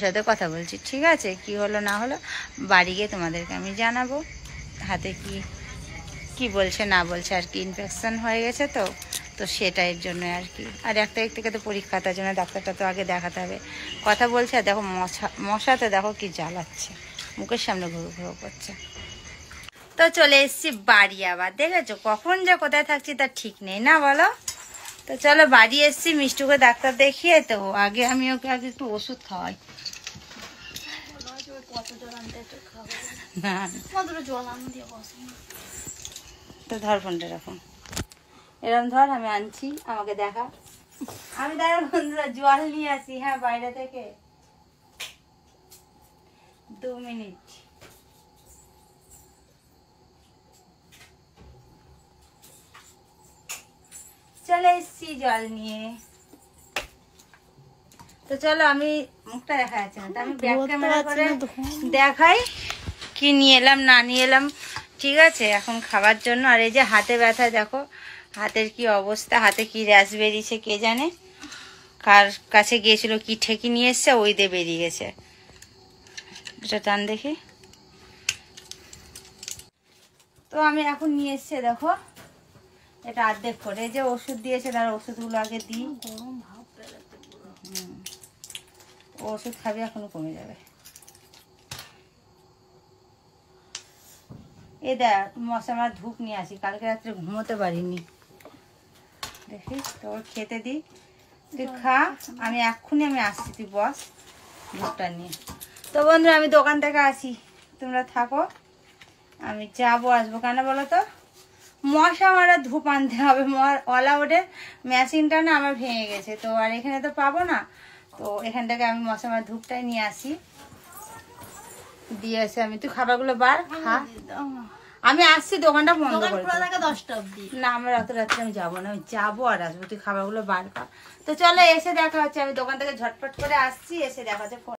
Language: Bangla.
সাথে কথা বলছি, ঠিক আছে? কি হলো না হলো বাড়ি গিয়ে তোমাদেরকে আমি জানাবো হাতে কি বলছে না বলছে আর কি। ইনফেকশন হয়ে গেছে তো তো সেটার জন্য আর কি। আর 1 তারিখ থেকে তো পরীক্ষা, তার জন্য ডাক্তারটা তো আগে দেখাতে হবে। কথা বলছে আর দেখো মশাতে দেখো কি জ্বালাচ্ছে, মুখের সামনে ঘুরু ঘুরু করছে। তো চলে এসেছি বাড়ি আবার, দেখেছো কখন যে কোথায় থাকছি তার ঠিক নেই না বলো। তো চলো বাড়ি এসেছি, মিষ্টুকে ডাক্তার দেখিয়ে তো আগে আমি ওকে আগে একটু ওষুধ খাওয়াই। তো ধর ফোনটা রাখুন, এরকম ধর, আমি আনছি, আমাকে দেখা। আমি দাঁড়া বন্ধুরা জল নিয়ে আসি, হ্যাঁ বাইরে থেকে 2 মিনিট। চলে এসছি জল নিয়ে। তো চলো আমি মুখটা দেখা যাচ্ছে না, আমি ব্যাক ক্যামেরা করে দেখাই কি নিয়ে এলাম না নিয়ে এলাম, ঠিক আছে? এখন খাবার জন্য। আর এই যে হাতে ব্যথা দেখো, হাতের কি অবস্থা, হাতে কি র্যাশ বেরিয়েছে কে জানে, কার কাছে গিয়েছিল কি ঠেকি নিয়ে এসছে ওই দিয়ে বেরিয়ে গেছে। এটা টান দেখি। তো আমি এখন নিয়ে এসছে দেখো এটা অর্ধেক করে, যে ওষুধ দিয়েছে তার ওষুধগুলো আগে দিই। ওষুধ খাবি এখনো কমে যাবে। এই দেখ মশা আমার ধূপ নিয়ে আসি, কালকে রাত্রে ঘুমোতে পারিনি। দেখি তোর খেতে দিই, তুই খা, আমি এক্ষুনি আসছি, তুই বস ধূপটা নিয়ে। তো বন্ধুরা আমি দোকান থেকে আসি, তোমরা থাকো, আমি যাবো আসবো। কেন বলো তো, মশা মারা ধূপ আনতে হবে। অল আউটের মেশিনটা না আমার ভেঙে গেছে, তো আর এখানে তো পাবো না, তো এখান থেকে আমি মশা মারা ধূপটাই নিয়ে আসি, দিয়ে আসি আমি। তুই খাবারগুলো বার খা, আমি আসছি, দোকানটা বন্ধ করে 10টা অবধি। না আমার অত রাত্রে আমি যাবো না, আমি যাবো আর আসবো, তুই খাবারগুলো বার কর। তো চলো এসে দেখা হচ্ছে, আমি দোকান থেকে ঝটপট করে আসছি, এসে দেখা হচ্ছে।